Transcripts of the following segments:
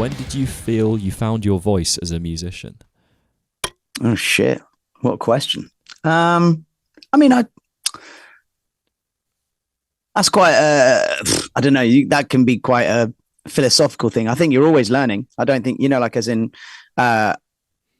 when did you feel you found your voice as a musician? Oh shit! What a question. I mean, that's quite I don't know. That can be quite a philosophical thing. I think you're always learning. I don't think, like as in, what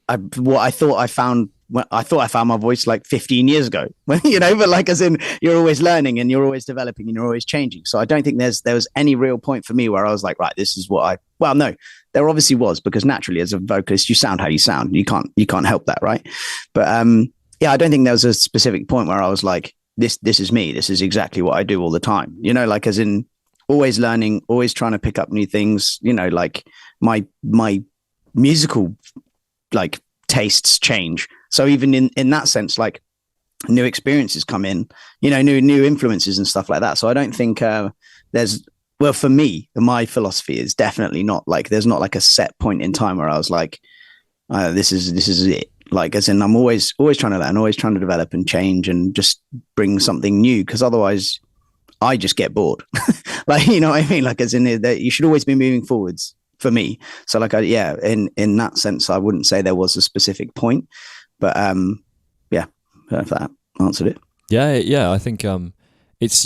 I thought I found. Well, I thought I found my voice like 15 years ago, but like as in, you're always learning and you're always developing and you're always changing. So I don't think there was any real point for me where I was like, right, this is well, no, there obviously was, because naturally as a vocalist, you sound how you sound. You can't help that. Right. But, yeah, I don't think there was a specific point where I was like, this is me. This is exactly what I do all the time. Like as in always learning, always trying to pick up new things, like my musical, like tastes change. So even in that sense, like new experiences come in, new influences and stuff like that. So I don't think for me, my philosophy is definitely not like, there's not like a set point in time where I was like, this is it. Like, as in, I'm always trying to learn, always trying to develop and change and just bring something new. Cause otherwise I just get bored. Like, you know what I mean? Like, as in that you should always be moving forwards for me. So like, in that sense, I wouldn't say there was a specific point. But yeah, if that answered it. Yeah. I think I think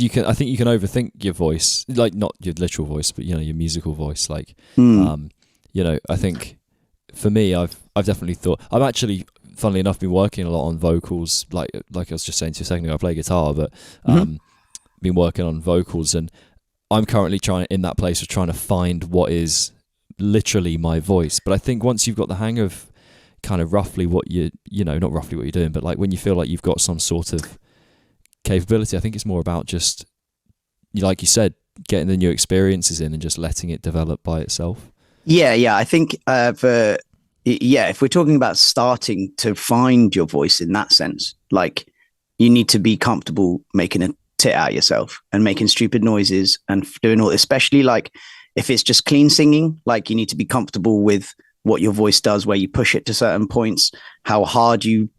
you can overthink your voice, like not your literal voice, but your musical voice. Like, I think for me, I've definitely thought. I've actually, funnily enough, been working a lot on vocals. Like I was just saying to you a second ago, I play guitar, but been working on vocals, and I'm currently in that place of trying to find what is literally my voice. But I think once you've got the hang of kind of roughly what not roughly what you're doing, but like when you feel like you've got some sort of capability, I think it's more about just, like you said, getting the new experiences in and just letting it develop by itself. Yeah. I think if we're talking about starting to find your voice in that sense, like you need to be comfortable making a tit out of yourself and making stupid noises and doing all, especially like if it's just clean singing, like you need to be comfortable with what your voice does, where you push it to certain points, how hard you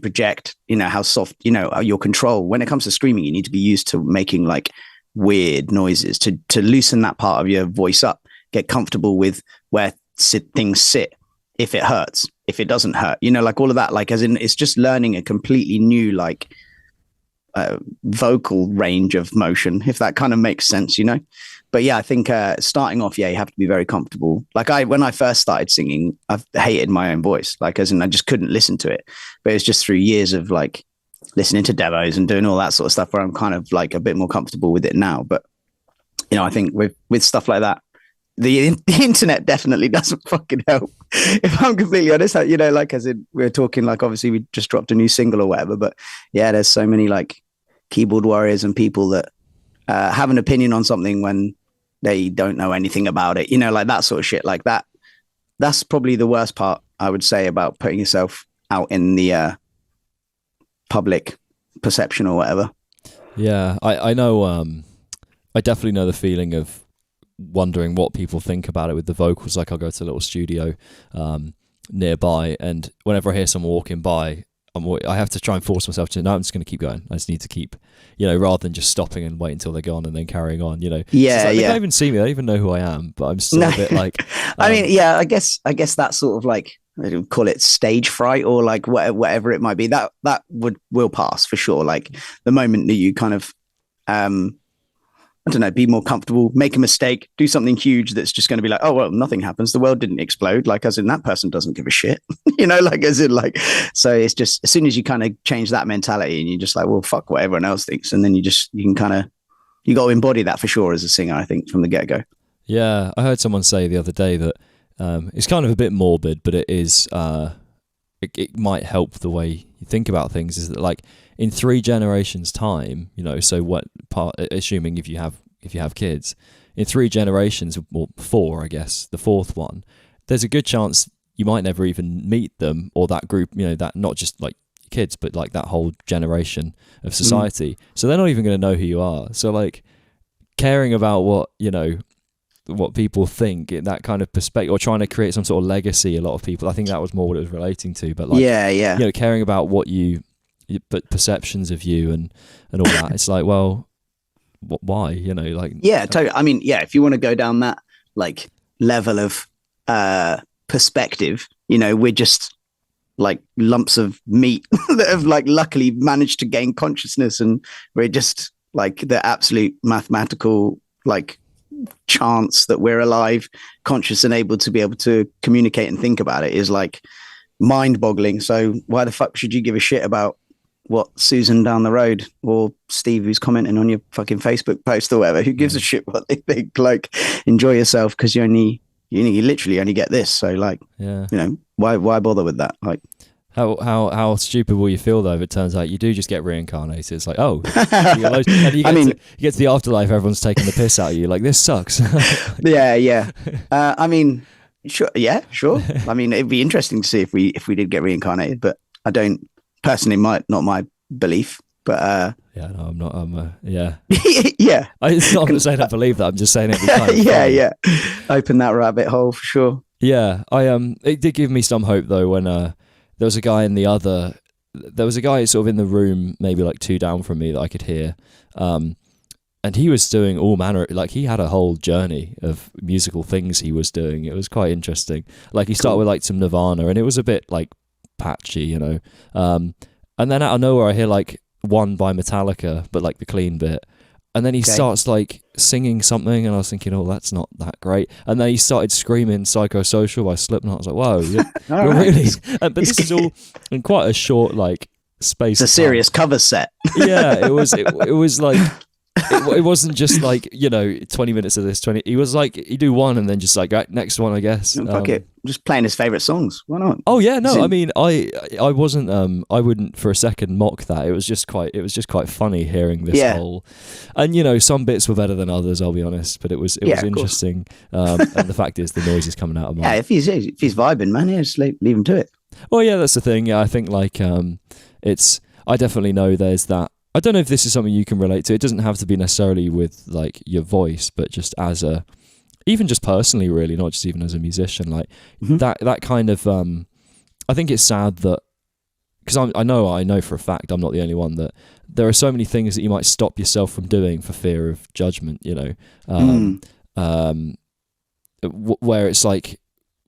project, how soft, your control. When it comes to screaming, you need to be used to making like weird noises to loosen that part of your voice up, get comfortable with where things sit, if it hurts, if it doesn't hurt, like all of that, like as in, it's just learning a completely new, like vocal range of motion, if that kind of makes sense, But yeah, I think starting off, you have to be very comfortable. Like when I first started singing, I hated my own voice, like as in I just couldn't listen to it. But it's just through years of like listening to demos and doing all that sort of stuff where I'm kind of like a bit more comfortable with it now. But I think with stuff like that, the internet definitely doesn't fucking help. If I'm completely honest, like as in we're talking, like obviously we just dropped a new single or whatever, but yeah, there's so many like keyboard warriors and people that have an opinion on something when they don't know anything about it, like that sort of shit like that. That's probably the worst part, I would say, about putting yourself out in the public perception or whatever. Yeah, I know. I definitely know the feeling of wondering what people think about it with the vocals. Like I'll go to a little studio nearby, and whenever I hear someone walking by, I have to try and force myself to, no, I'm just going to keep going. I just need to keep, rather than just stopping and wait until they're gone and then carrying on, Yeah, They don't even see me. They don't even know who I am, but I'm still a bit like... I mean, yeah, I guess that's sort of like, I don't call it stage fright or like whatever it might be. That will pass for sure. Like the moment that you kind of, I don't know, be more comfortable, make a mistake, do something huge that's just going to be like, oh, well, nothing happens. The world didn't explode. Like, as in that person doesn't give a shit, like as in like, so it's just, as soon as you kind of change that mentality and you're just like, well, fuck what everyone else thinks. And then you got to embody that for sure as a singer, I think, from the get-go. Yeah. I heard someone say the other day that it's kind of a bit morbid, but it is, it might help the way you think about things, is that like in 3 generations time, so what part, assuming if you have kids, in 3 generations or 4, I guess, the 4th one, there's a good chance you might never even meet them or that group, that not just like kids, but like that whole generation of society. So they're not even going to know who you are. So like caring about what people think in that kind of perspective, or trying to create some sort of legacy, a lot of people, I think that was more what it was relating to, but like, caring about what but perceptions of you and all that. It's like, well, why, like, yeah, totally. I mean, yeah, if you want to go down that like level of perspective, you know, we're just like lumps of meat that have like luckily managed to gain consciousness, and we're just like the absolute mathematical like chance that we're alive, conscious, and able to communicate and think about it is like mind-boggling. So why the fuck should you give a shit about what Susan down the road or Steve who's commenting on your fucking Facebook post or whatever? Who gives a shit what they think? Like, enjoy yourself, because you literally only get this. So like, you know, why bother with that? Like, how stupid will you feel though if it turns out you do just get reincarnated? It's like, oh, you get to the afterlife, everyone's taking the piss out of you. Like, this sucks. yeah. I mean, sure. I mean, it'd be interesting to see if we did get reincarnated, but I don't personally. Not my belief. But yeah, no, I'm not. Yeah. Yeah. I'm not saying I believe that. I'm just saying it'd be kind of yeah. Open that rabbit hole for sure. Yeah, it did give me some hope though when there was a guy sort of in the room, maybe like 2 down from me, that I could hear, and he was doing all manner, like he had a whole journey of musical things he was doing. It was quite interesting. Like he started with like some Nirvana, and it was a bit like patchy, you know, and then out of nowhere I hear like One by Metallica, but like the clean bit. And then he starts like singing something, and I was thinking, oh, that's not that great. And then he started screaming Psychosocial by Slipknot. I was like, whoa, you're really... But this is all in quite a short like space. It's a serious cover set. Yeah, it was like... It wasn't just like, you know, 20 minutes of this, 20. He was like, you do one and then just like, right, next one, I guess. Fuck it. Just playing his favorite songs. Why not? Oh yeah, no, I mean, I wasn't, I wouldn't for a second mock that. It was just quite funny hearing this whole, and you know, some bits were better than others, I'll be honest, but it was interesting. And the fact is the noise is coming out of my... Yeah, if he's vibing, man, just leave him to it. Well, yeah, that's the thing. Yeah, I think like, I definitely know there's that. I don't know if this is something you can relate to. It doesn't have to be necessarily with like your voice, but just even just personally, really, not just even as a musician, like that kind of, I think it's sad that, because I know for a fact I'm not the only one, that there are so many things that you might stop yourself from doing for fear of judgment, you know, where it's like,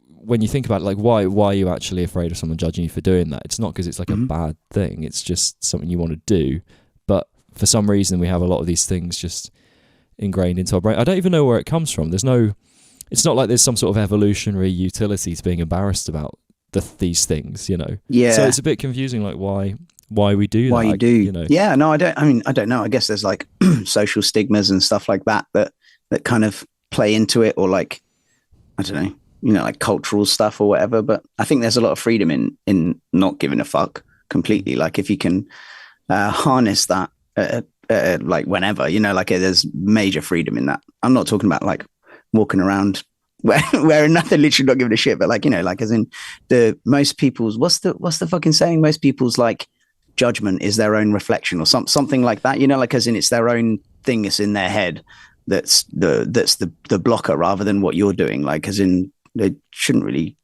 when you think about it, like why are you actually afraid of someone judging you for doing that? It's not because it's like a bad thing. It's just something you want to do. But for some reason, we have a lot of these things just ingrained into our brain. I don't even know where it comes from. It's not like there's some sort of evolutionary utility to being embarrassed about these things, you know? Yeah. So it's a bit confusing, like why we do that. Why you do. You know? Yeah, no, I don't know. I guess there's like social stigmas and stuff like that kind of play into it, or like, I don't know, you know, like cultural stuff or whatever. But I think there's a lot of freedom in not giving a fuck completely. Like if you can harness that like whenever, you know, like there's major freedom in that. I'm not talking about like walking around wearing nothing, literally not giving a shit, but like, you know, like as in most people's, what's the fucking saying? Most people's like judgment is their own reflection or something like that, you know, like as in it's their own thing, it's in their head that's the blocker rather than what you're doing. Like as in they shouldn't really,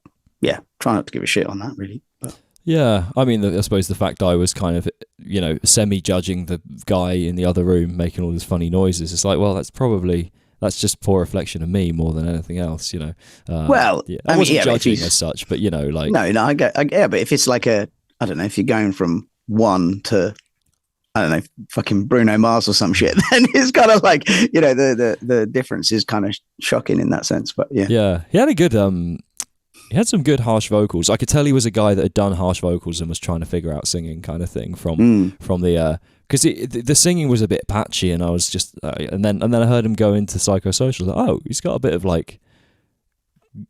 try not to give a shit on that really. But. Yeah, I mean, I suppose the fact I was kind of, you know, semi-judging the guy in the other room making all these funny noises, it's like, well, that's just poor reflection of me more than anything else, you know. I wasn't judging as such, but you know, like... No, I get, but if it's like I don't know, if you're going from one to, I don't know, fucking Bruno Mars or some shit, then it's kind of like, you know, the difference is kind of shocking in that sense, but yeah. Yeah, he had a good... He had some good harsh vocals. I could tell he was a guy that had done harsh vocals and was trying to figure out singing, kind of thing from the because the singing was a bit patchy, and I was just and then I heard him go into Psychosocial. Like, oh, he's got a bit of like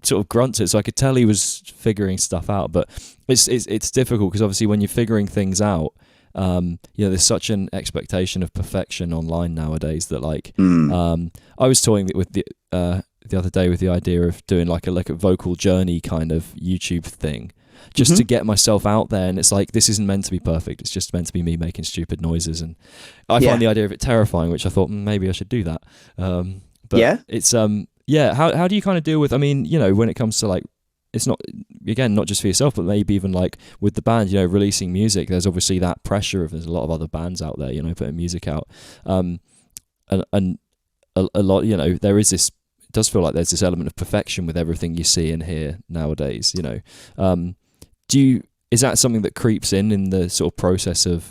sort of grunts it, so I could tell he was figuring stuff out. But it's difficult because obviously when you're figuring things out, you know, there's such an expectation of perfection online nowadays that like I was toying with the other day with the idea of doing like a vocal journey kind of YouTube thing, just to get myself out there. And it's like, this isn't meant to be perfect. It's just meant to be me making stupid noises. And I find the idea of it terrifying, which I thought maybe I should do that. But it's, how do you kind of deal with, I mean, you know, when it comes to like, it's not, again, not just for yourself, but maybe even like with the band, you know, releasing music, there's obviously that pressure of, there's a lot of other bands out there, you know, putting music out. And a lot, you know, there is this it does feel like there's this element of perfection with everything you see and hear nowadays, you know. Is that something that creeps in the sort of process in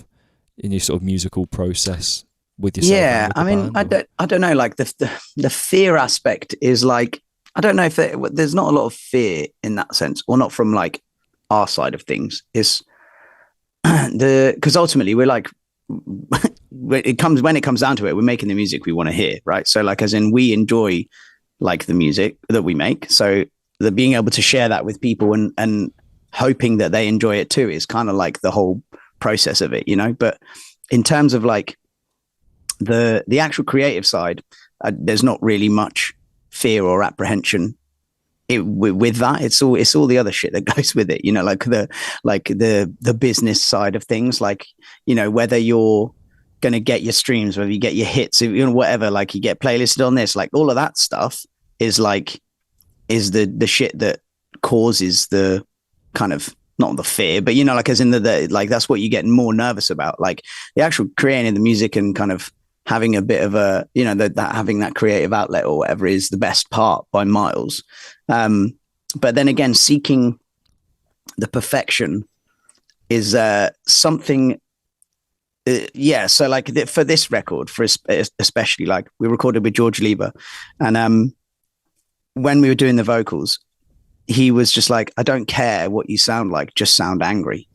your sort of musical process with yourself? Yeah, I mean, I don't know, like the fear aspect is like, I don't know if there's not a lot of fear in that sense, or not from like our side of things. Is because ultimately we're like, when it comes down to it, we're making the music we want to hear, right? So like, as in, we enjoy like the music that we make, so the being able to share that with people and hoping that they enjoy it too is kind of like the whole process of it, you know. But in terms of like the actual creative side, there's not really much fear or apprehension with that. It's all the other shit that goes with it, you know, like the business side of things, like, you know, whether you're going to get your streams, whether you get your hits, you know, whatever, like you get playlisted on this, like all of that stuff is the shit that causes the kind of, not the fear, but, you know, like as in the like, that's what you get more nervous about, like the actual creating the music and kind of having a bit of a, you know, that having that creative outlet or whatever is the best part by miles. But then again, seeking the perfection is something. So like for this record, for especially, like we recorded with George Lieber, and when we were doing the vocals, he was just like, I don't care what you sound like, just sound angry.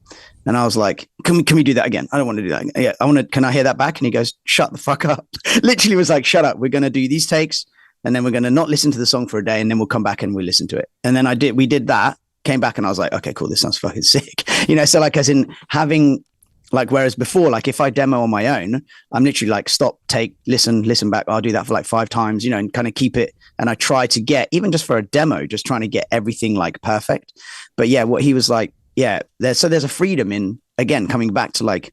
And I was like, can we do that again? I don't want to do that. Yeah, can I hear that back? And he goes, shut the fuck up. Literally was like, shut up. We're going to do these takes, and then we're going to not listen to the song for a day, and then we'll come back and we'll listen to it. And then we did that, came back, and I was like, okay, cool. This sounds fucking sick. You know, so like, as in having like, whereas before, like if I demo on my own, I'm literally like, stop, take, listen back. I'll do that for like 5 times, you know, and kind of keep it. And I try to get, even just for a demo, just trying to get everything like perfect. But yeah, what he was like, yeah, there's a freedom in, again, coming back to like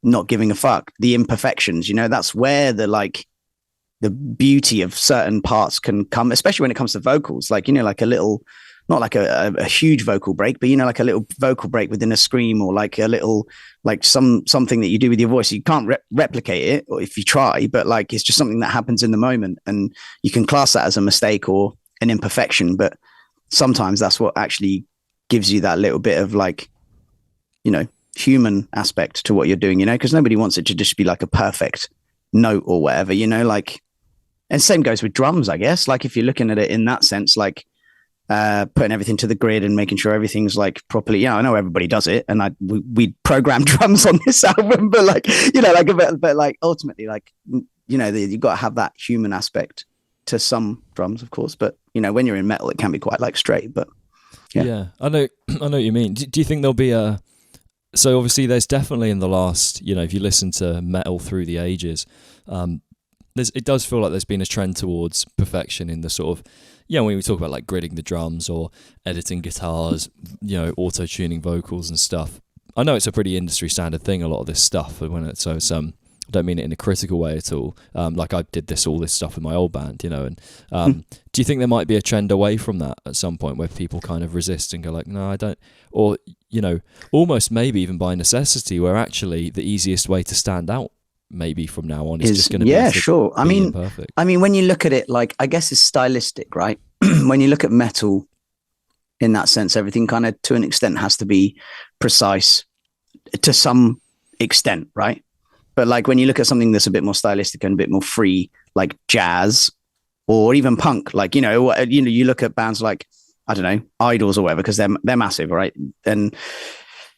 not giving a fuck, the imperfections, you know, that's where the beauty of certain parts can come, especially when it comes to vocals, like, you know, like a little, not like a huge vocal break, but, you know, like a little vocal break within a scream, or like a little, like something that you do with your voice. You can't replicate it, or if you try, but like, it's just something that happens in the moment, and you can class that as a mistake or an imperfection. But sometimes that's what actually gives you that little bit of like, you know, human aspect to what you're doing, you know, because nobody wants it to just be like a perfect note or whatever, you know, like, and same goes with drums, I guess. Like if you're looking at it in that sense, like putting everything to the grid and making sure everything's like properly, yeah, I know everybody does it, and we program drums on this album, but like, you know, like but like ultimately, like, you know, you've got to have that human aspect to some drums, of course, but, you know, when you're in metal, it can be quite like straight, but yeah, I know what you mean. Do you think there'll be so obviously there's definitely in the last, you know, if you listen to metal through the ages, it does feel like there's been a trend towards perfection in the sort of, yeah, when we talk about like gridding the drums or editing guitars, you know, auto-tuning vocals and stuff. I know it's a pretty industry standard thing, a lot of this stuff, so it's I don't mean it in a critical way at all. Like I did all this stuff with my old band, you know, and do you think there might be a trend away from that at some point where people kind of resist and go like, no, I don't, or, you know, almost maybe even by necessity, where actually the easiest way to stand out maybe from now on is just going to be sure. I mean, imperfect. I mean, when you look at it, like, I guess it's stylistic, right? When you look at metal in that sense, everything kind of to an extent has to be precise to some extent, right? But like when you look at something that's a bit more stylistic and a bit more free, like jazz or even punk, like, you know, you look at bands like, I don't know, Idols or whatever, because they're massive, right? And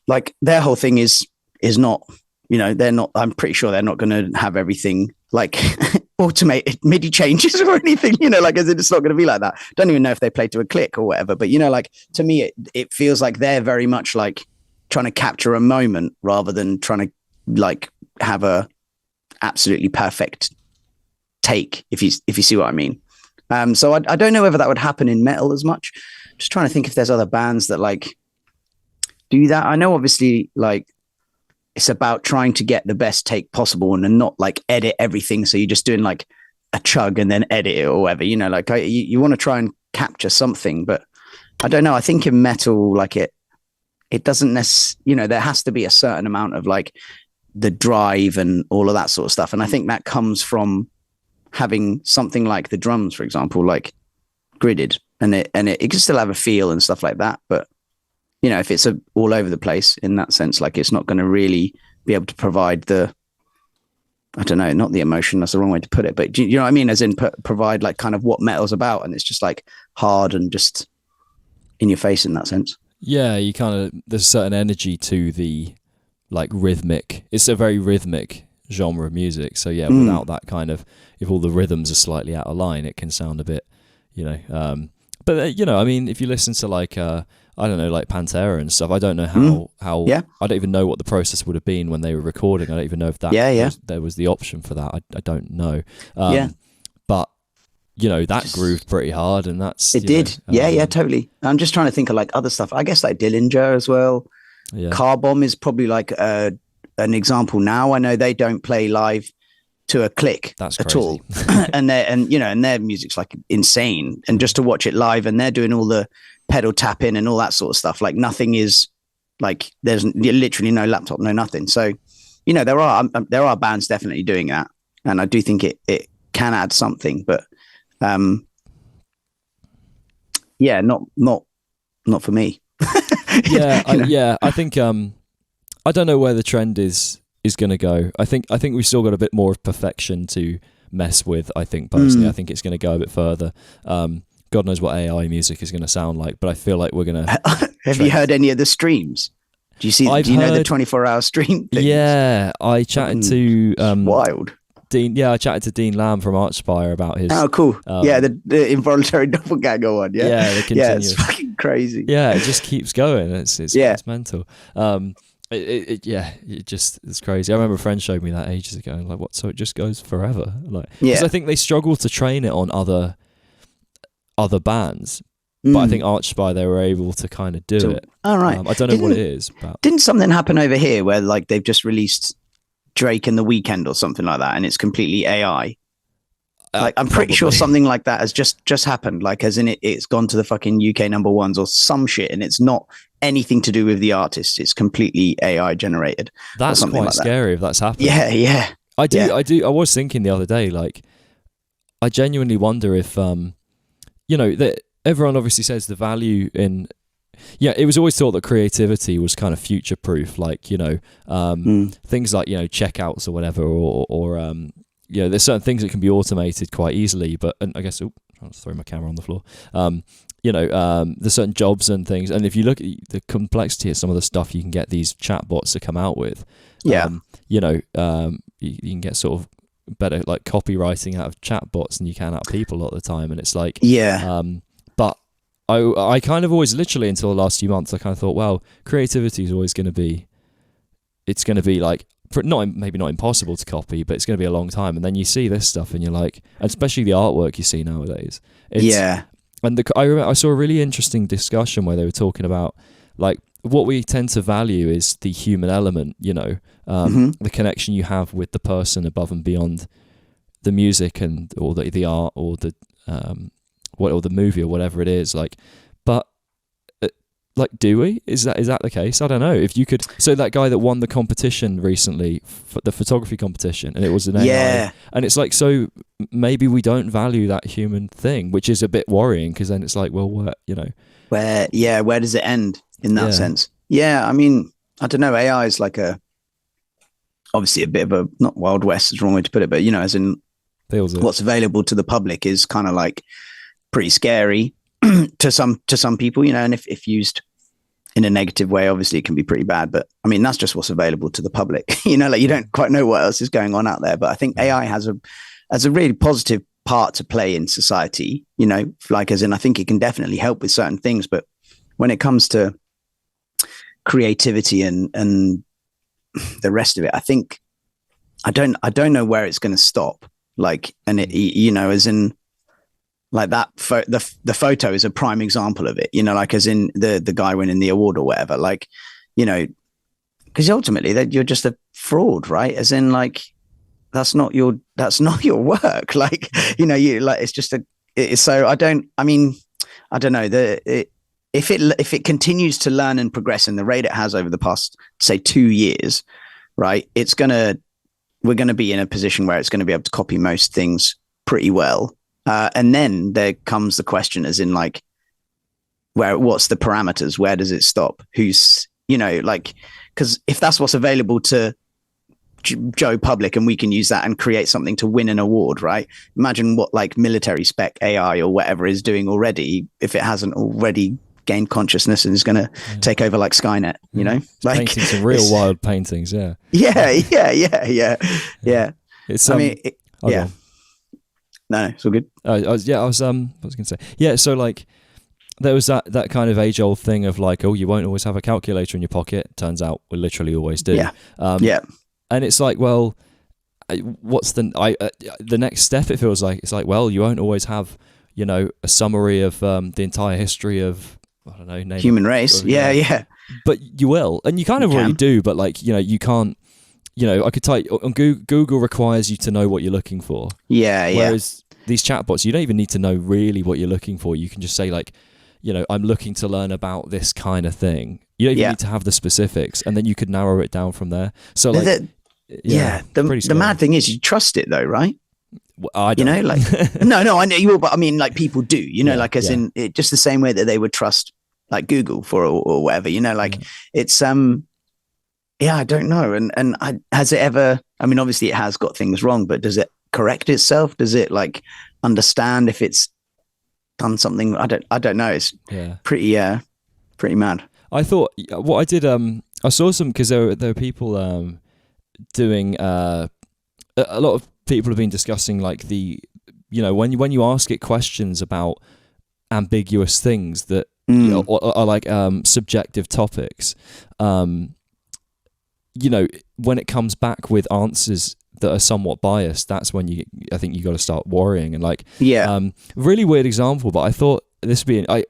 like their whole thing is not, you know, I'm pretty sure they're not going to have everything like automated MIDI changes or anything, you know, like, as it's not going to be like that. Don't even know if they play to a click or whatever, but, you know, like to me, it feels like they're very much like trying to capture a moment rather than trying to like have a absolutely perfect take, if you see what I mean. So I don't know whether that would happen in metal as much. Just trying to think if there's other bands that like do that. I know obviously like it's about trying to get the best take possible and not like edit everything. So you're just doing like a chug and then edit it or whatever, you know, like you want to try and capture something, but I don't know. I think in metal, like it doesn't necessarily, you know, there has to be a certain amount of like the drive and all of that sort of stuff. And I think that comes from having something like the drums, for example, like gridded, and it can still have a feel and stuff like that. But you know, if it's all over the place in that sense, like it's not going to really be able to provide the, I don't know, not the emotion, that's the wrong way to put it, but do you know what I mean? As in provide like kind of what metal's about, and it's just like hard and just in your face in that sense. Yeah, you kind of, there's a certain energy to the like rhythmic, it's a very rhythmic genre of music. So yeah, without that kind of, if all the rhythms are slightly out of line, it can sound a bit, you know, but you know, I mean, if you listen to like, I don't know, like Pantera and stuff, I don't know how I don't even know what the process would have been when they were recording. I don't even know if that there was the option for that. I don't know. But you know, that grooved pretty hard, and that's it did. Yeah, totally. I'm just trying to think of like other stuff. I guess like Dillinger as well. Yeah. Car Bomb is probably like an example now. I know they don't play live to a click at all, and their music's like insane. And just to watch it live, and they're doing all the pedal tapping and all that sort of stuff. Like nothing is like, there's literally no laptop, no nothing. So, you know, there are bands definitely doing that, and I do think it can add something, but yeah, not for me. I think I don't know where the trend is going to go. I think we've still got a bit more of perfection to mess with. I think personally, I think it's going to go a bit further. God knows what AI music is going to sound like, but I feel like we're going to... Have you heard any of the streams? Do you know the 24-hour stream things? Yeah, I chatted to... wild. Dean, yeah, I chatted to Dean Lamb from Archspire about his... Oh, cool. The involuntary doppelganger one, yeah? Yeah, the continuous. Yeah, it's fucking crazy. Yeah, it just keeps going. It's mental. It's crazy. I remember a friend showed me that ages ago, and like, what? So it just goes forever? Like, because I think they struggle to train it on other bands, but I think Archspire, they were able to kind of do it. All right. I don't know what it is. But didn't something happen over here where like they've just released Drake and The Weeknd or something like that, and it's completely AI? Like I'm pretty sure something like that has just happened. Like as in it's gone to the fucking UK #1s or some shit, and it's not anything to do with the artist. It's completely AI generated. That's quite like scary if that's happened. Yeah. I do. I was thinking the other day, like, I genuinely wonder if, you know, that everyone obviously says the value in. Yeah, it was always thought that creativity was kind of future proof, like, you know, things like, you know, checkouts or whatever, or you know, there's certain things that can be automated quite easily, but, and I guess, I'll throw my camera on the floor. You know, there's certain jobs and things, and if you look at the complexity of some of the stuff you can get these chatbots to come out with, you know, you can get sort of better like copywriting out of chatbots than you can out of people a lot of the time, and it's like, but I kind of always, literally until the last few months, I kind of thought, well, creativity is always going to be, it's going to be like, maybe not impossible to copy, but it's going to be a long time. And then you see this stuff and you're like, especially the artwork you see nowadays. And I saw a really interesting discussion where they were talking about like what we tend to value is the human element, you know, the connection you have with the person above and beyond the music or the art or the or the movie or whatever it is. Like, but like, do we? Is that the case? I don't know. If you could, so that guy that won the competition recently, the photography competition, and it was an AI, and it's like, so maybe we don't value that human thing, which is a bit worrying, because then it's like, well, what, you know, where does it end in that sense? I mean, I don't know. AI is like obviously a bit of a, not Wild West is the wrong way to put it, but you know, as in what's available to the public is kind of like pretty scary to some people, you know, and if used in a negative way, obviously it can be pretty bad, but I mean, that's just what's available to the public. You know, like you don't quite know what else is going on out there, but I think AI has a really positive part to play in society, you know, like as in, I think it can definitely help with certain things, but when it comes to creativity and the rest of it, I think I don't know where it's going to stop. Like, and it, you know, as in, like that, the photo is a prime example of it, you know, like as in the guy winning the award or whatever, like, you know, because ultimately that you're just a fraud, right? As in, like, that's not your work. Like, you know, you like, it's just so I don't know if it continues to learn and progress in the rate it has over the past, say, 2 years, right? We're going to be in a position where it's going to be able to copy most things pretty well. And then there comes the question, as in like, what's the parameters? Where does it stop? Who's, like, because if that's what's available to Joe Public and we can use that and create something to win an award, right? Imagine what like military spec AI or whatever is doing already, if it hasn't already gained consciousness and is going to take over like Skynet, like painting some real wild paintings. Yeah. It's no, it's all good. I was going to say, yeah. So like, there was that kind of age old thing of like, oh, you won't always have a calculator in your pocket. Turns out we literally always do. Yeah. And it's like, well, what's the next step? It feels like it's like, well, you won't always have, a summary of the entire history of, I don't know, human race. Yeah. But you will, and you kind of already do. But like, you can't. I could type on Google requires you to know what you're looking for. Yeah. Whereas these chatbots, you don't even need to know really what you're looking for. You can just say like, I'm looking to learn about this kind of thing. You don't even need to have the specifics, and then you could narrow it down from there. So like. The mad thing is you trust it though, right? Well, I don't. Like no, I know you will, but I mean, like people do, like as in it, just the same way that they would trust like Google for or whatever, like it's I don't know, and has it ever? I mean, obviously it has got things wrong, but does it correct itself? Does it like understand if it's done something? I don't know. It's pretty mad. I thought what I did. I saw some because there were people doing a lot of people have been discussing like the when you ask it questions about ambiguous things that are like subjective topics, when it comes back with answers that are somewhat biased, that's when I think you got to start worrying. And like really weird example, but I thought this would be I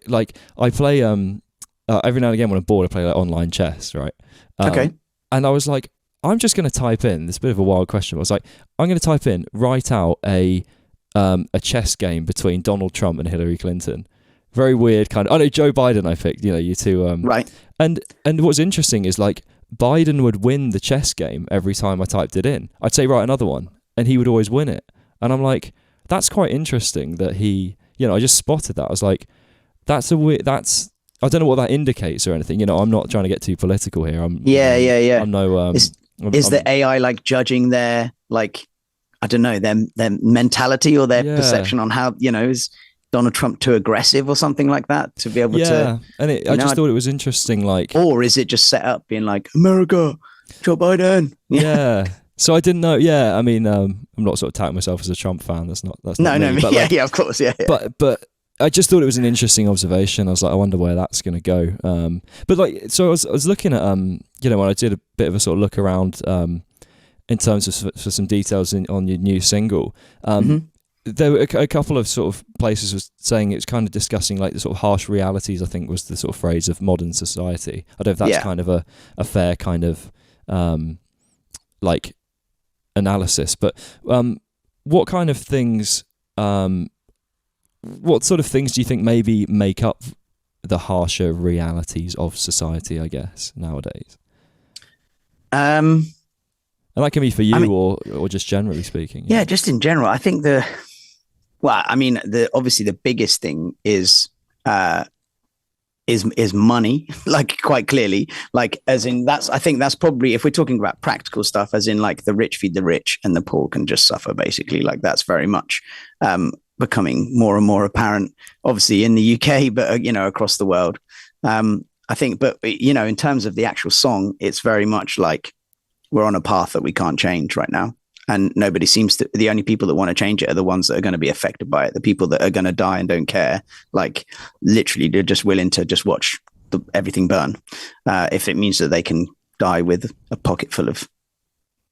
play every now and again when I'm bored I play like online chess, right? Okay. And I was like, I'm just going to type in, this is a bit of a wild question. I was like, I'm going to type in, write out a chess game between Donald Trump and Hillary Clinton. Very weird kind of, I know Joe Biden I picked, you two. Right. And what's interesting is like, Biden would win the chess game every time I typed it in. I'd say, write another one, and he would always win it. And I'm like, that's quite interesting that he, I just spotted that. I was like, I don't know what that indicates or anything. I'm not trying to get too political here. I'm no... Is the AI like judging their like I don't know their mentality or their perception on how is Donald Trump too aggressive or something like that to be able to? And I just thought it was interesting, like, or is it just set up being like America, Joe Biden? Yeah. So I didn't know. Yeah, I mean, I'm not sort of touting myself as a Trump fan. That's not. No, me, but like, of course, yeah. But I just thought it was an interesting observation. I was like, I wonder where that's going to go. But like, so I was looking at, when I did a bit of a sort of look around in terms of for some details on your new single. There were a couple of sort of places was saying it was kind of discussing like the sort of harsh realities, I think was the sort of phrase of modern society. I don't know if that's kind of a fair kind of like analysis, but what kind of things what sort of things do you think maybe make up the harsher realities of society, I guess, nowadays? And that can be for you or just generally speaking. Yeah, just in general. I think obviously the biggest thing is money, like quite clearly, like as in I think that's probably, if we're talking about practical stuff, as in like the rich feed the rich and the poor can just suffer, basically, like that's very much becoming more and more apparent, obviously in the UK, but across the world. I think, but in terms of the actual song, it's very much like we're on a path that we can't change right now. And nobody seems to, the only people that want to change it are the ones that are going to be affected by it. The people that are going to die and don't care, like literally they're just willing to just watch everything burn. If it means that they can die with a pocket full of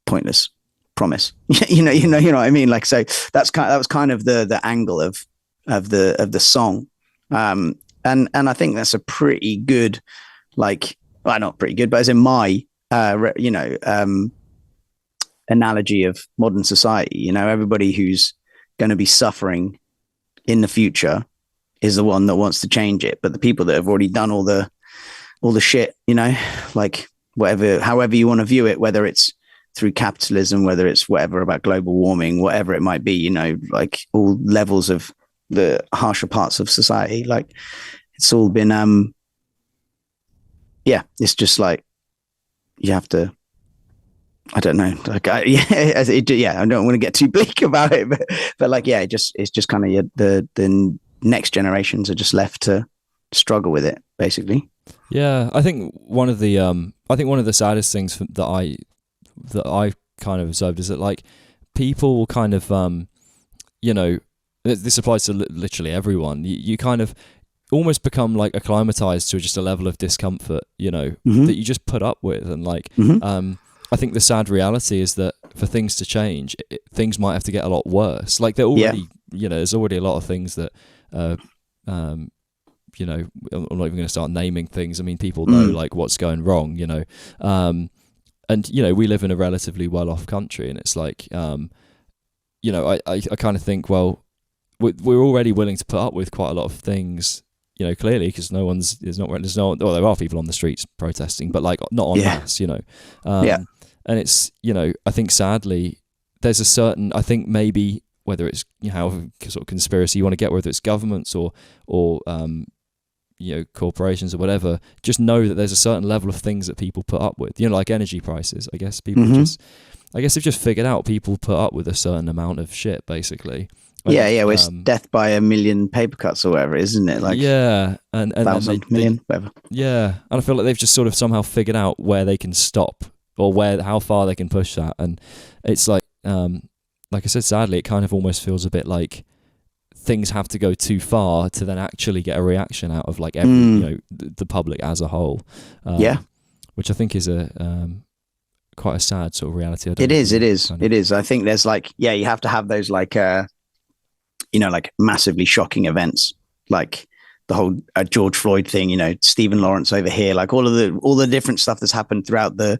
pointless promise, you know what I mean? Like, so that was kind of the angle of the song. And I think that's a pretty good, like, well, not pretty good, but as in my, analogy of modern society, everybody who's going to be suffering in the future is the one that wants to change it. But the people that have already done all the shit, like however you want to view it, whether it's through capitalism, whether it's whatever about global warming, whatever it might be, you know, like all levels of the harsher parts of society. Like it's all been, it's just like you have to, I don't know, like I don't want to get too bleak about it, but like it's just kind of the next generations are just left to struggle with it, basically. Yeah, I think one of the saddest things that I kind of observed is that like people will kind of you know, this applies to literally everyone. You kind of almost become like acclimatized to just a level of discomfort, you know, that you just put up with, and like I think the sad reality is that for things to change, things might have to get a lot worse. Like they're already, you know, there's already a lot of things that you know, I'm not even going to start naming things. I mean, people know like what's going wrong, you know. And, you know, we live in a relatively well-off country, and it's like, you know, I kind of think, well, we're already willing to put up with quite a lot of things, you know, clearly, because well, there are people on the streets protesting, but like not en masse, you know. And it's, you know, I think sadly, there's a certain, I think maybe whether it's, you know, however sort of conspiracy you want to get, whether it's governments or you know, corporations or whatever, just know that there's a certain level of things that people put up with, you know, like energy prices. I guess people they've just figured out people put up with a certain amount of shit, basically. Like, it's death by a million paper cuts or whatever, isn't it? Like and 1,000 million, whatever. Yeah, and I feel like they've just sort of somehow figured out where they can stop or how far they can push that, and it's like I said, sadly, it kind of almost feels a bit like things have to go too far to then actually get a reaction out of like every, you know, the public as a whole. Which I think is quite a sad sort of reality. It is. I think there's like, you have to have those like, you know, like massively shocking events, like the whole George Floyd thing, you know, Stephen Lawrence over here, like all the different stuff that's happened throughout the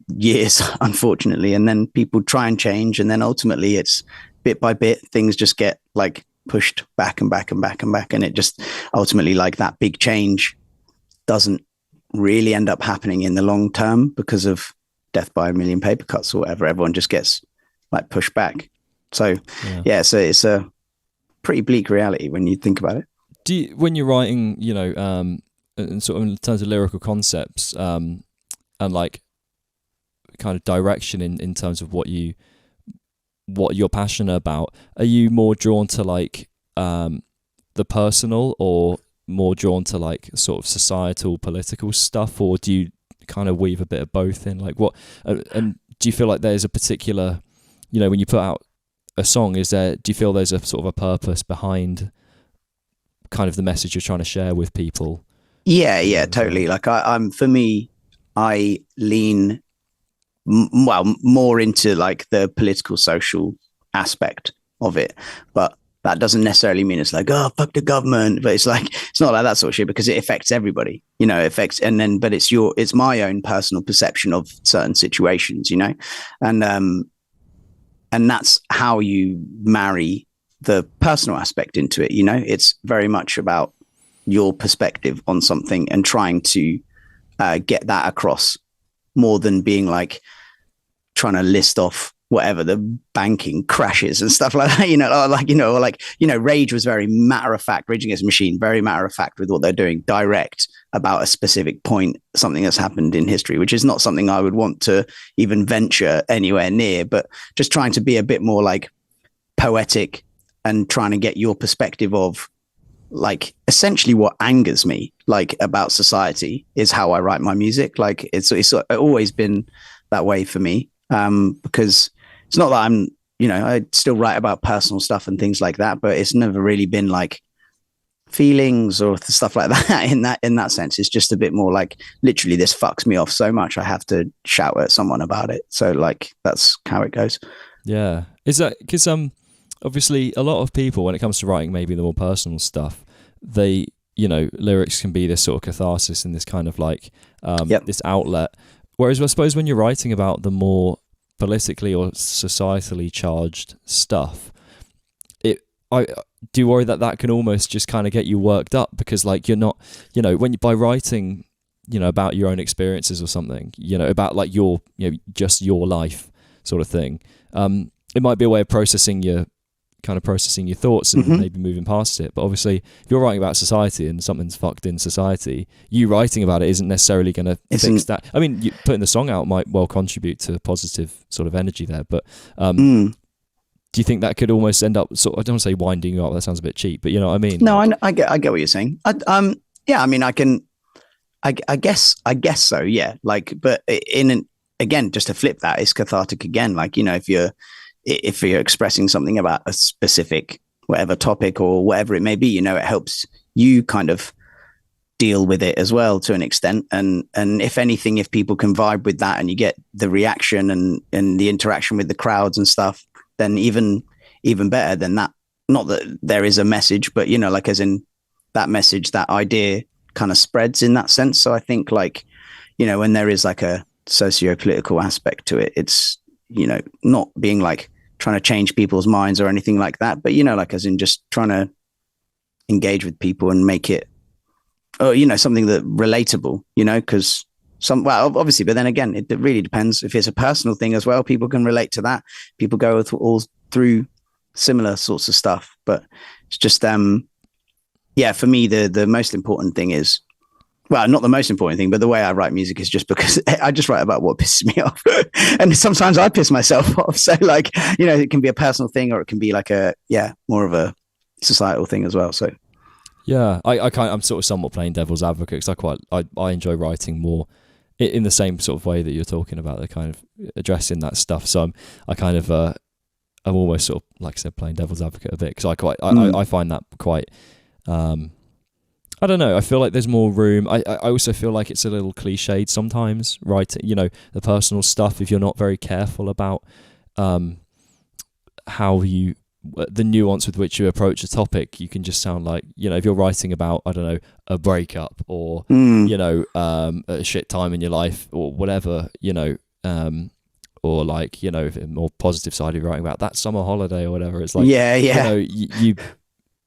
years, unfortunately. And then people try and change, and then ultimately it's bit by bit, things just get like pushed back and back and back and back. And it just ultimately, like, that big change doesn't really end up happening in the long term because of death by a million paper cuts or whatever. Everyone just gets like pushed back. So so it's a pretty bleak reality when you think about it. When you're writing, you know, and sort of in terms of lyrical concepts, and like kind of direction in terms of what you're passionate about, are you more drawn to like the personal, or more drawn to like sort of societal, political stuff, or do you kind of weave a bit of both in? Like what, and do you feel like there's a particular, you know, when you put out a song, do you feel there's a sort of a purpose behind kind of the message you're trying to share with people? Yeah, totally. Like I'm for me, I lean more into like the political, social aspect of it, but that doesn't necessarily mean it's like, oh, fuck the government. But it's like, it's not like that sort of shit, because it affects everybody, you know, but it's my own personal perception of certain situations, you know, and that's how you marry the personal aspect into it. You know, it's very much about your perspective on something and trying to get that across, more than being like trying to list off whatever the banking crashes and stuff like that, you know, Rage was very matter of fact, Rage Against the Machine, very matter of fact with what they're doing, direct about a specific point, something that's happened in history, which is not something I would want to even venture anywhere near, but just trying to be a bit more like poetic and trying to get your perspective of like essentially what angers me like about society is how I write my music. Like it's always been that way for me, because it's not that I'm, you know, I still write about personal stuff and things like that, but it's never really been like feelings or stuff like that in that sense. It's just a bit more like, literally, this fucks me off so much I have to shout at someone about it. So like that's how it goes. Yeah. Is that because obviously a lot of people, when it comes to writing maybe the more personal stuff, they, you know, lyrics can be this sort of catharsis and this kind of like this outlet. Whereas I suppose when you're writing about the more politically or societally charged stuff, I do worry that can almost just kind of get you worked up, because like you're not, you know, by writing about your own experiences or something, about like your, just your life sort of thing. It might be a way of processing your thoughts and maybe moving past it. But obviously, if you're writing about society and something's fucked in society, you writing about it isn't necessarily going to fix that. I mean, putting the song out might well contribute to positive sort of energy there. But do you think that could almost end up I don't want to say winding you up, that sounds a bit cheap, but you know what I mean? No, I get what you're saying. Yeah, I mean, I guess so. Yeah. Like, but again, just to flip that, it's cathartic again. Like, if you're expressing something about a specific whatever topic or whatever it may be, it helps you kind of deal with it as well to an extent. And if anything, if people can vibe with that and you get the reaction and the interaction with the crowds and stuff, then even better than that. Not that there is a message, but like as in that message, that idea kind of spreads in that sense. So I think like, when there is like a socio-political aspect to it, it's, not being like trying to change people's minds or anything like that, but, like as in just trying to engage with people and make it, something that relatable, because obviously, but then again, it really depends. If it's a personal thing as well, people can relate to that. People go all through similar sorts of stuff, but it's just, for me, the most important thing is, well, not the most important thing, but the way I write music is just because I just write about what pisses me off. And sometimes I piss myself off. So like, it can be a personal thing or it can be like more of a societal thing as well. So. Yeah, I'm sort of somewhat playing devil's advocate because I enjoy writing more in the same sort of way that you're talking about, the kind of addressing that stuff. So I'm almost sort of, like I said, playing devil's advocate a bit because I find that quite, I don't know, I feel like there's more room. I also feel like it's a little cliched sometimes, right? The personal stuff, if you're not very careful about how the nuance with which you approach a topic, you can just sound like, if you're writing about, I don't know, a breakup or, a shit time in your life or whatever, or like, a more positive side of writing about that summer holiday or whatever. It's like,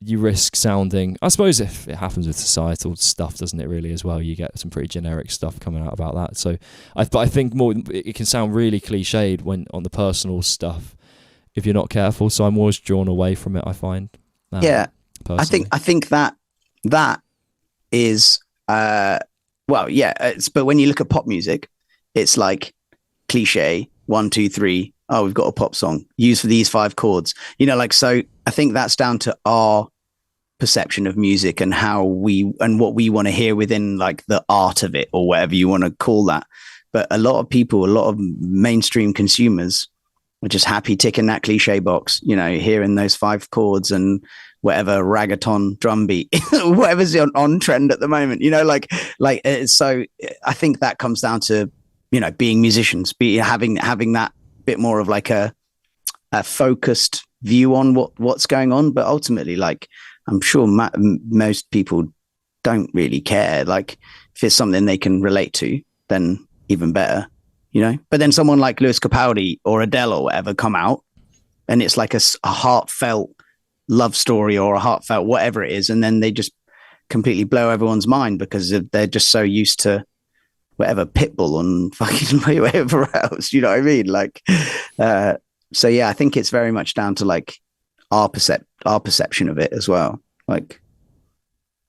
you risk sounding, I suppose if it happens with societal stuff, doesn't it really as well? You get some pretty generic stuff coming out about that. So but I think more, it can sound really cliched when on the personal stuff, if you're not careful. So I'm always drawn away from it, I find. Personally. I think that is, but when you look at pop music, it's like cliche, 1, 2, 3. Oh, we've got a pop song used for these 5 chords, so I think that's down to our perception of music and what we want to hear within like the art of it or whatever you want to call that. But a lot of mainstream consumers are just happy ticking that cliche box, hearing those 5 chords and whatever reggaeton drum beat, whatever's on trend at the moment, so I think that comes down to, being musicians, having that bit more of like a focused view on what's going on. But ultimately, like, I'm sure most people don't really care. Like, if it's something they can relate to, then even better, but then someone like Lewis Capaldi or Adele or whatever come out and it's like a heartfelt love story or a heartfelt whatever it is, and then they just completely blow everyone's mind because they're just so used to whatever Pitbull and fucking whatever else, you know what I mean? Like, so yeah, I think it's very much down to like our perception of it as well. Like,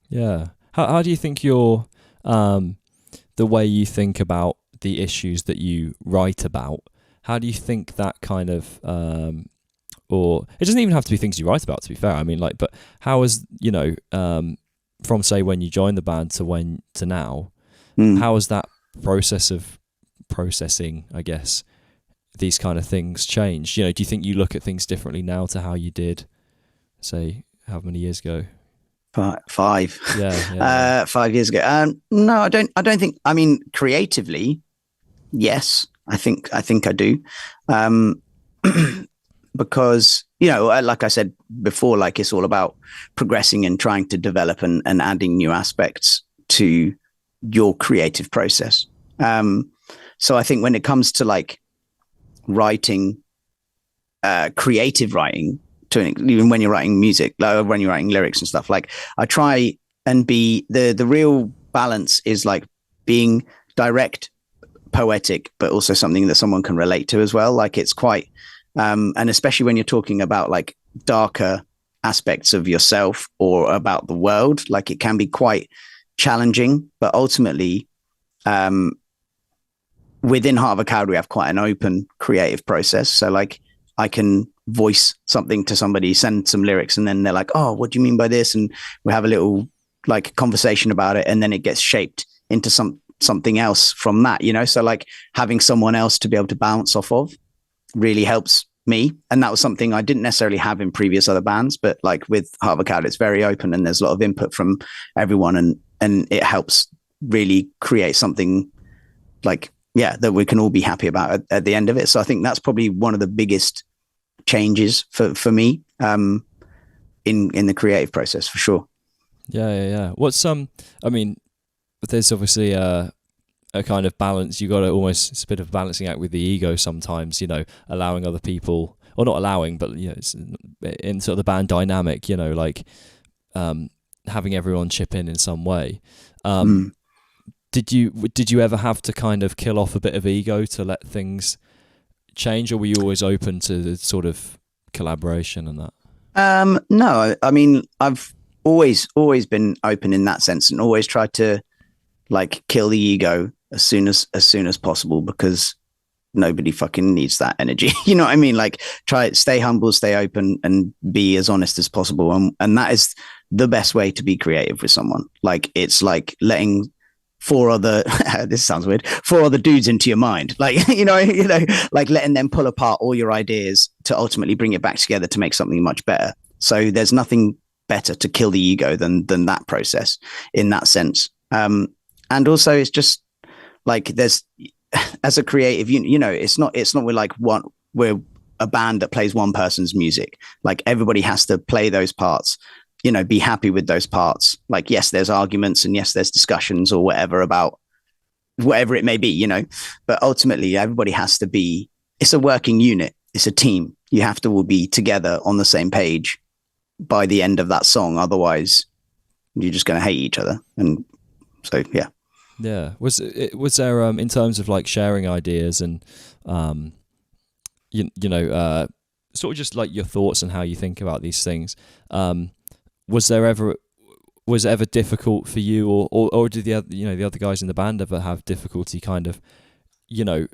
yeah. How do you think the way you think about the issues that you write about, how do you think that kind of, or it doesn't even have to be things you write about, to be fair. I mean, like, but how is, from say when you joined the band to now, how has that process of processing, I guess, these kind of things changed? Do you think you look at things differently now to how you did, say, how many years ago? 5. Yeah. 5 years ago. No, I don't think. I mean, creatively, yes, I think I do, because like I said before, like it's all about progressing and trying to develop and adding new aspects to your creative process. So I think when it comes to like writing, creative writing, even when you're writing music, like when you're writing lyrics and stuff, like I try and be the real balance is like being direct, poetic, but also something that someone can relate to as well. Like it's quite, and especially when you're talking about like darker aspects of yourself or about the world, like it can be quite challenging. But ultimately, within Heart of a Coward, we have quite an open creative process. So like I can voice something to somebody, send some lyrics, and then they're like, oh, what do you mean by this? And we have a little like conversation about it, and then it gets shaped into something else from that, you know? So like having someone else to be able to bounce off of really helps me. And that was something I didn't necessarily have in previous other bands, but like with Heart of a Coward, it's very open and there's a lot of input from everyone, and it helps really create something like, yeah, that we can all be happy about at the end of it. So I think that's probably one of the biggest changes for me in the creative process, for sure. Yeah. What's I mean, there's obviously a kind of balance. You got to almost, it's a bit of balancing act with the ego sometimes, you know, allowing other people, or not allowing, but you know, it's in sort of the band dynamic, you know, like having everyone chip in some way. Did you ever have to kind of kill off a bit of ego to let things change, or were you always open to the sort of collaboration and that? No, I mean, I've always been open in that sense, and always tried to like kill the ego as soon as possible, because nobody fucking needs that energy. You know what I mean? Like stay humble, stay open, and be as honest as possible. And that is the best way to be creative with someone. Like it's like letting four other dudes into your mind, like you know like letting them pull apart all your ideas to ultimately bring it back together to make something much better. So there's nothing better to kill the ego than that process in that sense. And also it's just like there's, as a creative, you know, it's not we're a band that plays one person's music. Like everybody has to play those parts, you know, be happy with those parts. Like, yes, there's arguments, and yes, there's discussions or whatever about whatever it may be, you know, but ultimately everybody has to be, it's a working unit. It's a team. You have to all be together on the same page by the end of that song. Otherwise you're just going to hate each other. And so, yeah. Yeah. Was there, in terms of like sharing ideas and, you know, sort of just like your thoughts and how you think about these things, was it ever difficult for you, or did the other guys in the band ever have difficulty kind of, you know,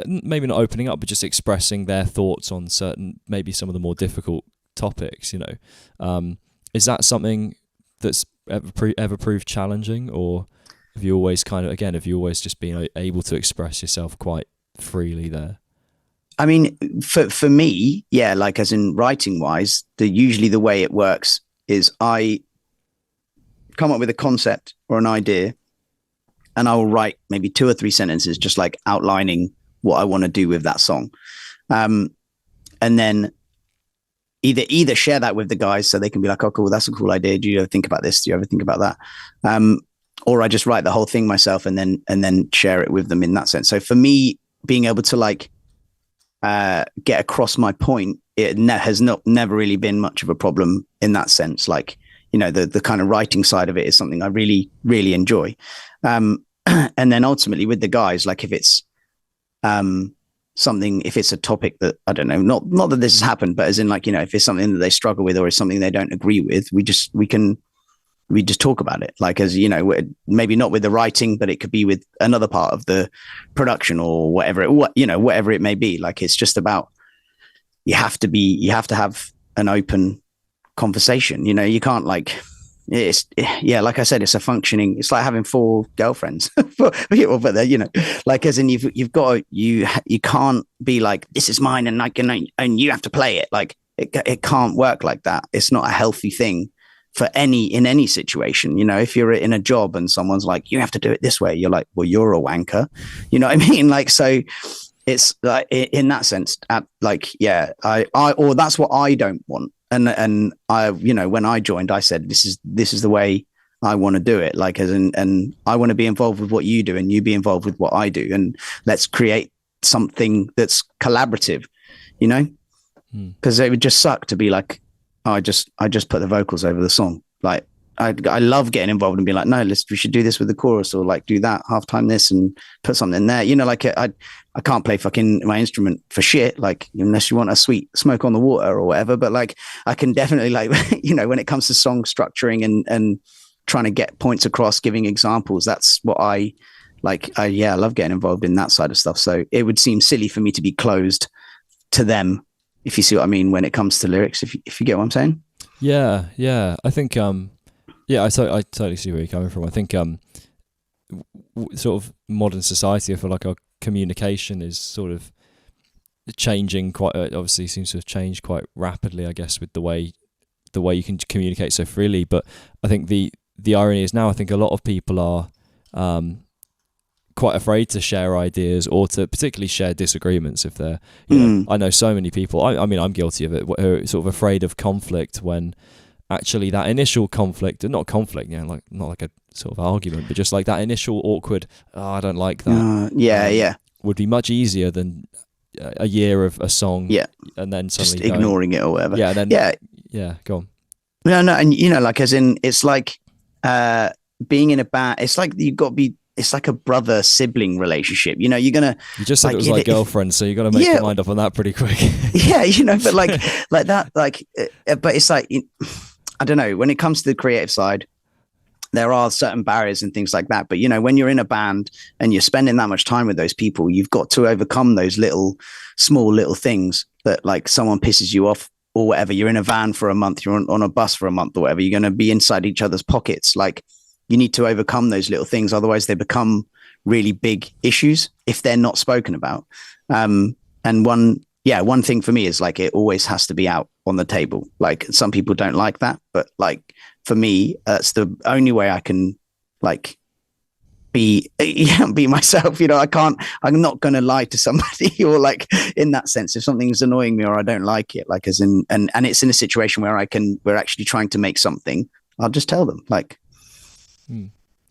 maybe not opening up, but just expressing their thoughts on certain, maybe some of the more difficult topics, you know? Is that something that's ever proved challenging, or have you always just been able to express yourself quite freely there? I mean, for me, yeah, like as in writing wise, usually the way it works is I come up with a concept or an idea, and I will write maybe 2 or 3 sentences, just like outlining what I want to do with that song. And then either share that with the guys so they can be like, oh, cool, that's a cool idea. Do you ever think about this? Do you ever think about that? Or I just write the whole thing myself and then share it with them in that sense. So for me, being able to like get across my point, it has never really been much of a problem in that sense. Like, you know, the kind of writing side of it is something I really, really enjoy. And then ultimately with the guys, like if it's something, if it's a topic that, I don't know, not that this has happened, but as in like, you know, if it's something that they struggle with or is something they don't agree with, we just talk about it. Like, as you know, maybe not with the writing, but it could be with another part of the production or whatever it may be. Like, it's just about, you have to have an open conversation. You know, you can't like, like I said, it's like having 4 girlfriends, but you know, like as in you can't be like, this is mine and you have to play it. Like it can't work like that. It's not a healthy thing in any situation. You know, if you're in a job and someone's like, you have to do it this way, you're like, well, you're a wanker. You know what I mean? Like, so it's like in that sense, or that's what I don't want. And I, you know, when I joined, I said, this is the way I want to do it. Like, and I want to be involved with what you do and you be involved with what I do. And let's create something that's collaborative, you know, because it would just suck to be like, oh, I just put the vocals over the song. Like, I love getting involved and being like, no, we should do this with the chorus, or like do that halftime this and put something in there. You know, like I can't play fucking my instrument for shit, like unless you want a sweet smoke on the water or whatever. But like I can definitely like, you know, when it comes to song structuring and trying to get points across, giving examples, that's what I like. I love getting involved in that side of stuff. So it would seem silly for me to be closed to them, if you see what I mean, when it comes to lyrics, if you get what I'm saying. Yeah. I think, I totally see where you're coming from. I think sort of modern society, I feel like our communication is sort of changing quite. Obviously, seems to have changed quite rapidly, I guess, with the way you can communicate so freely. But I think the irony is now, I think a lot of people are quite afraid to share ideas or to particularly share disagreements if they're. You know, I know so many people. I mean, I'm guilty of it. Who are sort of afraid of conflict when actually that initial conflict, not conflict, you know, like not like a sort of argument, but just like that initial awkward, I don't like that. Would be much easier than a year of a song, and then suddenly just ignoring it or whatever. Go on. No, and you know, like as in, it's like being in a band. It's like you've got to be. It's like a brother sibling relationship. You know, you just said like, it was like girlfriend, so you got to make your mind up on that pretty quick. Yeah, you know, but like that, like, but it's like. I don't know, when it comes to the creative side, there are certain barriers and things like that. But, you know, when you're in a band and you're spending that much time with those people, you've got to overcome those small little things that like someone pisses you off or whatever. You're in a van for a month, you're on a bus for a month or whatever. You're going to be inside each other's pockets. Like you need to overcome those little things. Otherwise they become really big issues if they're not spoken about. And one thing for me is like, it always has to be out on the table. Like some people don't like that, but like for me, that's the only way I can like be myself. You know, I'm not going to lie to somebody or like in that sense, if something's annoying me or I don't like it, like as in, and it's in a situation where we're actually trying to make something, I'll just tell them like,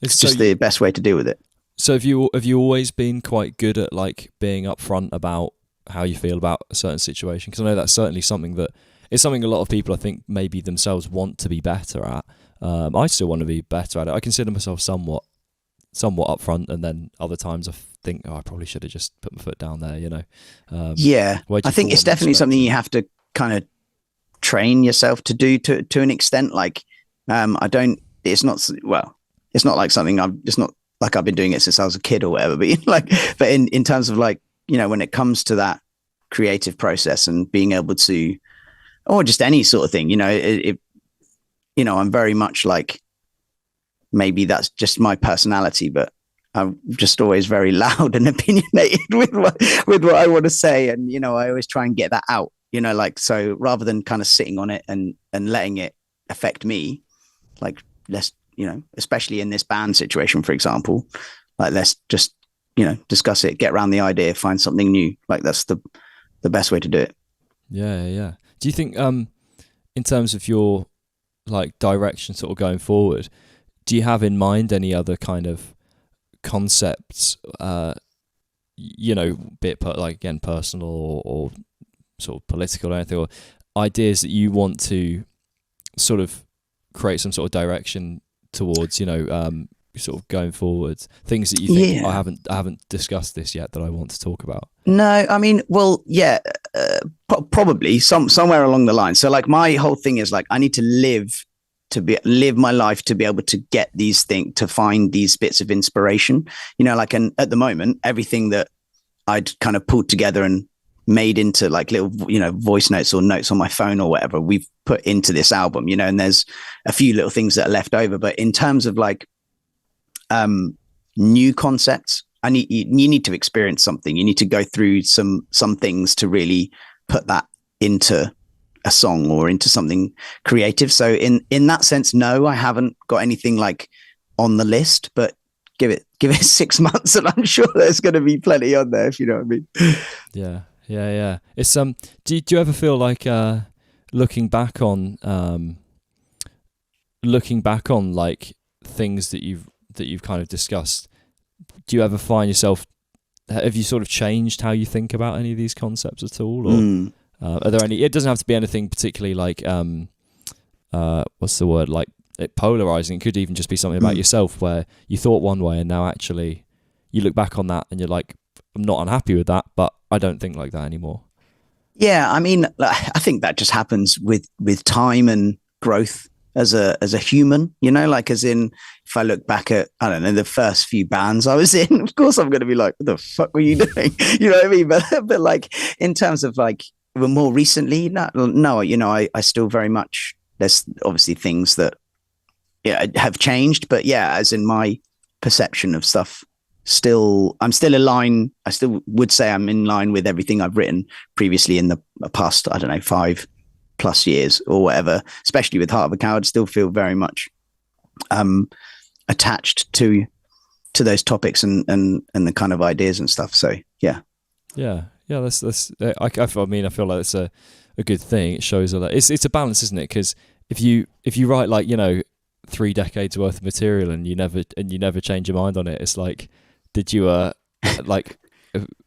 it's just the best way to deal with it. So have you always been quite good at like being upfront about how you feel about a certain situation? Because I know that's certainly something that is something a lot of people I think maybe themselves want to be better at. I still want to be better at it. I consider myself somewhat upfront, and then other times I think, I probably should have just put my foot down there, you know. I think it's definitely something you have to kind of train yourself to do to an extent. Like it's not like something it's not like I've been doing it since I was a kid or whatever, but in terms of like, you know, when it comes to that creative process and being able to, or just any sort of thing, you know, you know, I'm very much like, maybe that's just my personality, but I'm just always very loud and opinionated with what I want to say. And, you know, I always try and get that out, you know, like, so rather than kind of sitting on it and letting it affect me, like, let's, you know, especially in this band situation, for example, like, let's just, you know, discuss it, get around the idea, find something new. Like that's the best way to do it. Yeah. Do you think, in terms of your like direction sort of going forward, do you have in mind any other kind of concepts, you know, like again, personal or sort of political or anything, or ideas that you want to sort of create some sort of direction towards, you know, sort of going forward, things that you think, I haven't discussed this yet that I want to talk about? No, I mean, well, yeah, probably somewhere along the line. So like my whole thing is like, I need to live my life to be able to get these things, to find these bits of inspiration, you know, like, and at the moment, everything that I'd kind of pulled together and made into like little, you know, voice notes or notes on my phone or whatever, we've put into this album, you know, and there's a few little things that are left over. But in terms of like, new concepts, you need to experience something. You need to go through some things to really put that into a song or into something creative. So in that sense, no, I haven't got anything like on the list, but give it 6 months and I'm sure there's going to be plenty on there, if you know what I mean. Yeah. It's do you ever feel like looking back on like things that you've kind of discussed, do you ever find yourself, have you sort of changed how you think about any of these concepts at all, or are there any, it doesn't have to be anything particularly like what's the word, like it polarizing. It could even just be something about yourself where you thought one way and now actually you look back on that and you're like, I'm not unhappy with that, but I don't think like that anymore. Yeah, I mean, I think that just happens with time and growth as a human, you know, like as in if I look back at, I don't know, the first few bands I was in, of course I'm going to be like, what the fuck were you doing? You know what I mean? But like in terms of like more recently, no, you know, I still very much, there's obviously things that have changed, but yeah, as in my perception of stuff, I'm still aligned. I still would say I'm in line with everything I've written previously in the past, I don't know, 5+ years or whatever, especially with Heart of a Coward, still feel very much attached to those topics and the kind of ideas and stuff. So yeah. That's I mean, I feel like it's a good thing. It shows a lot. It's a balance, isn't it? Because if you write like, you know, 3 decades worth of material and you never change your mind on it, it's like, did you like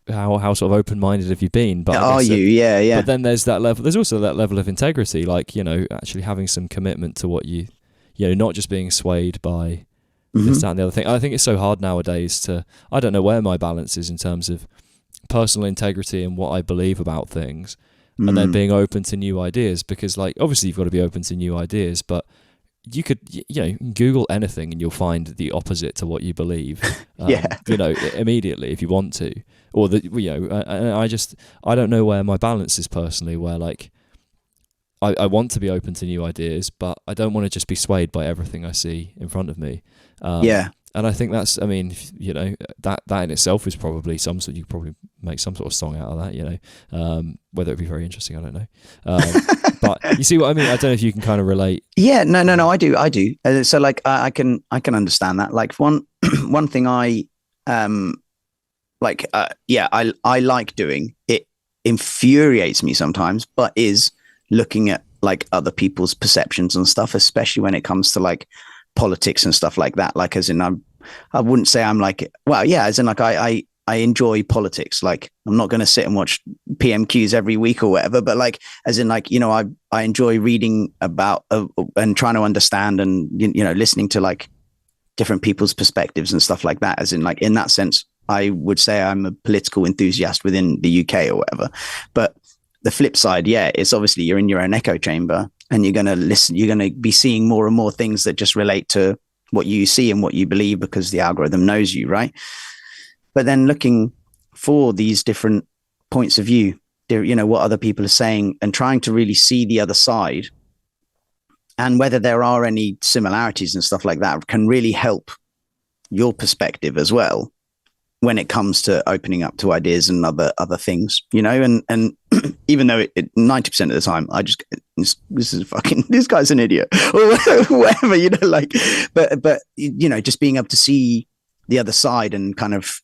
how sort of open-minded have you been? But are you? Yeah. But then there's that level. There's also that level of integrity, like, you know, actually having some commitment to what you know, not just being swayed by this, that, and the other thing. I think it's so hard nowadays I don't know where my balance is in terms of personal integrity and what I believe about things, and then being open to new ideas. Because, like, obviously you've got to be open to new ideas, but you could, you know, Google anything and you'll find the opposite to what you believe. You know, immediately if you want to, or you know, and I don't know where my balance is personally, where like I want to be open to new ideas, but I don't want to just be swayed by everything I see in front of me. And I think that's, I mean, you know, that in itself is probably you could probably make some sort of song out of that, you know, whether it'd be very interesting, I don't know. But you see what I mean? I don't know if you can kind of relate. Yeah, no, I do. So like, I can understand that. Like one thing I like doing, it infuriates me sometimes, but is looking at like other people's perceptions and stuff, especially when it comes to like politics and stuff like that. Like, as in, I wouldn't say I'm like, well, yeah, as in like I enjoy politics. Like, I'm not going to sit and watch PMQs every week or whatever, but like, as in like, you know, I enjoy reading about and trying to understand and, you know, listening to like different people's perspectives and stuff like that. As in like, in that sense, I would say I'm a political enthusiast within the UK or whatever. But the flip side, yeah, it's obviously you're in your own echo chamber and you're going to listen, you're going to be seeing more and more things that just relate to what you see and what you believe because the algorithm knows you, right? But then looking for these different points of view, you know, what other people are saying and trying to really see the other side and whether there are any similarities and stuff like that can really help your perspective as well when it comes to opening up to ideas and other things, you know, and even though 90% of the time I just, this guy's an idiot or whatever, you know, like, but, you know, just being able to see the other side and kind of,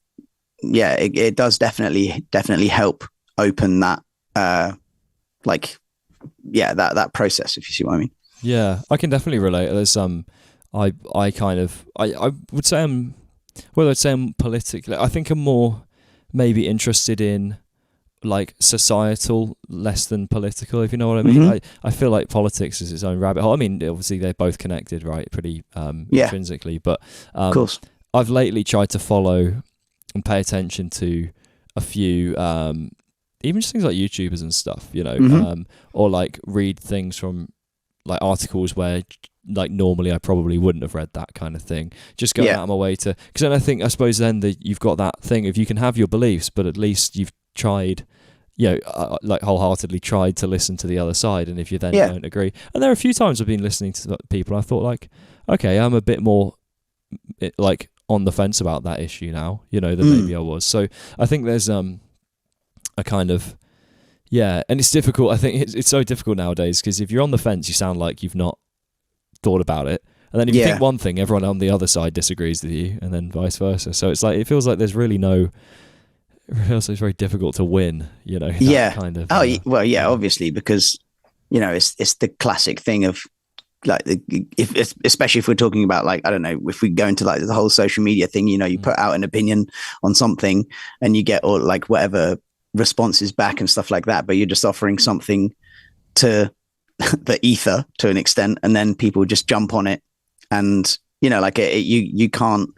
yeah, it does definitely help open that, like, yeah, that process, if you see what I mean. Yeah, I can definitely relate. There's I would say I'd say I'm politically, I think I'm more maybe interested in like societal less than political, if you know what I mean. I feel like politics is its own rabbit hole. I mean, obviously they're both connected, right? Pretty intrinsically, but of course. I've lately tried to follow and pay attention to a few even just things like YouTubers and stuff, you know, or like read things from like articles where like normally I probably wouldn't have read that kind of thing. Just going out of my way to, because then I suppose then that you've got that thing of you can have your beliefs, but at least you've tried, you know, like wholeheartedly tried to listen to the other side. And if you then don't agree, and there are a few times I've been listening to people, I thought like, okay, I'm a bit more like on the fence about that issue now, you know, than maybe I was. So I think there's a kind of, yeah, and it's difficult. I think it's so difficult nowadays because if you're on the fence, you sound like you've not thought about it, and then if you think one thing, everyone on the other side disagrees with you, and then vice versa. So it's like it feels like there's really it's very difficult to win, you know. Kind of. Well, yeah, obviously, because you know it's the classic thing of like especially if we're talking about like, I don't know, if we go into like the whole social media thing, you know, you put out an opinion on something and you get all like whatever responses back and stuff like that, but you're just offering something to the ether to an extent, and then people just jump on it and like you can't.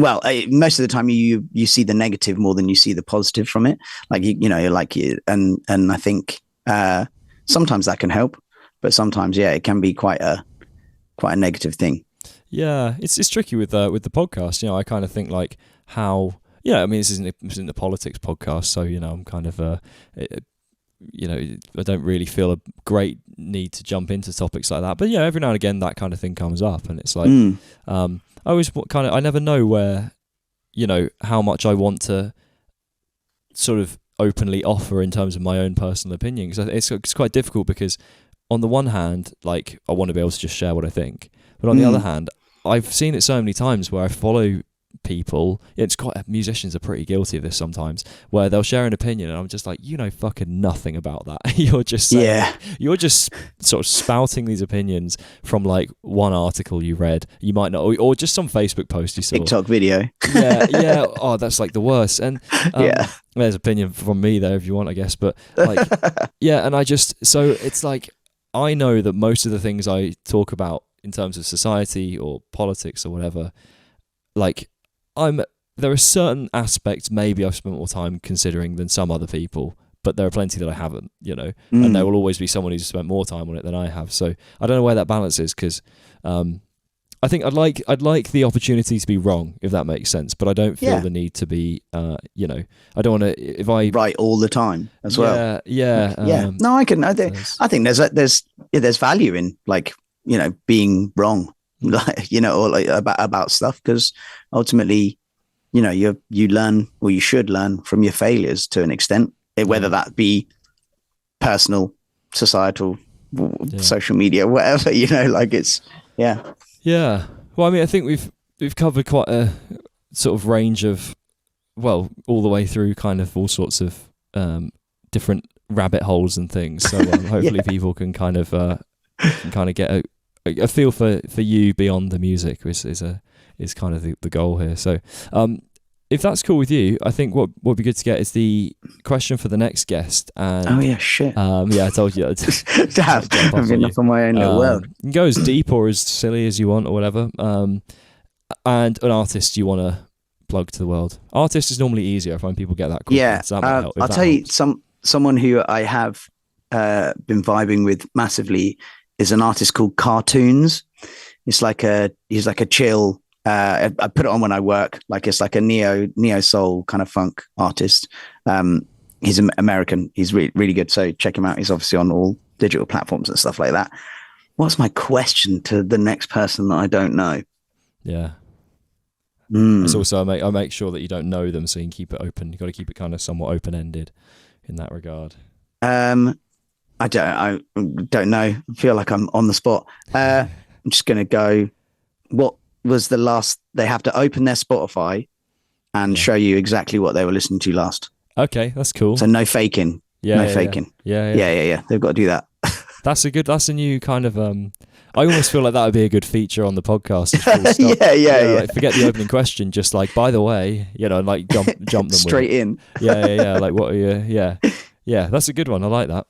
Well, most of the time you see the negative more than you see the positive from it. Like and I think sometimes that can help, but sometimes it can be quite a negative thing. Yeah, it's tricky with the podcast. I kind of think like how I mean this isn't a politics podcast, so I'm kind of I don't really feel a great need to jump into topics like that. But every now and again that kind of thing comes up, and it's like I always I never know where, how much I want to sort of openly offer in terms of my own personal opinion. Because it's quite difficult because on the one hand, like I want to be able to just share what I think. But on the other hand, I've seen it so many times where I follow people. Musicians are pretty guilty of this sometimes, where they'll share an opinion and I'm just like, fucking nothing about that. You're just saying, you're just sort of spouting these opinions from like one article you read, you might not, or just some Facebook post you saw, TikTok video. yeah. Oh, that's like the worst. And there's opinion from me there if you want, I guess. But like, and so it's like I know that most of the things I talk about in terms of society or politics or whatever, like there are certain aspects maybe I've spent more time considering than some other people, but there are plenty that I haven't, and there will always be someone who's spent more time on it than I have. So I don't know where that balance is, because I think I'd like the opportunity to be wrong, if that makes sense, but I don't feel the need to be, I don't want to, if I right all the time as well. Yeah. No, I think there's value in like, being wrong, like, or like about stuff, because ultimately, you learn, or you should learn from your failures to an extent, whether that be personal, societal, social media, whatever, like it's, Yeah. Well, I mean, I think we've covered quite a sort of range of, well, all the way through kind of all sorts of different rabbit holes and things. So hopefully people can kind of get a feel for you beyond the music, which is kind of the goal here. So if that's cool with you, I think what would be good to get is the question for the next guest. And I told you I've been up on my own little world. You can go as deep or as silly as you want or whatever, and an artist you want to plug to the world. Artist is normally easier. I find people get that quicker. I'll tell you someone who I have been vibing with massively is an artist called Cartoons. He's like a chill, I put it on when I work, like it's like a neo soul kind of funk artist. He's American. He's really, really good. So check him out. He's obviously on all digital platforms and stuff like that. What's my question to the next person that I don't know? Yeah. It's also, I make sure that you don't know them, so you can keep it open. You've got to keep it kind of somewhat open-ended in that regard. I don't know. I feel like I'm on the spot. I'm just going to go, what was the last, they have to open their Spotify and show you exactly what they were listening to last. Okay, that's cool. So no faking. Faking. Yeah. They've got to do that. That's a new kind of, I almost feel like that would be a good feature on the podcast. Like, forget the opening question, just like, by the way, like jump them straight in. Yeah. Like, what are you? Yeah, that's a good one. I like that.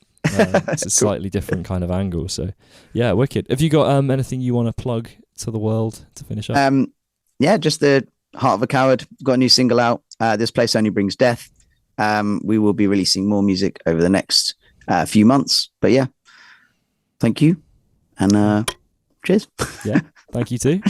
It's a slightly different kind of angle. So yeah, wicked. Have you got anything you want to plug to the world to finish up? Just the Heart of a Coward. Got a new single out. This Place Only Brings Death. We will be releasing more music over the next few months. But yeah, thank you, and cheers. Yeah, thank you too.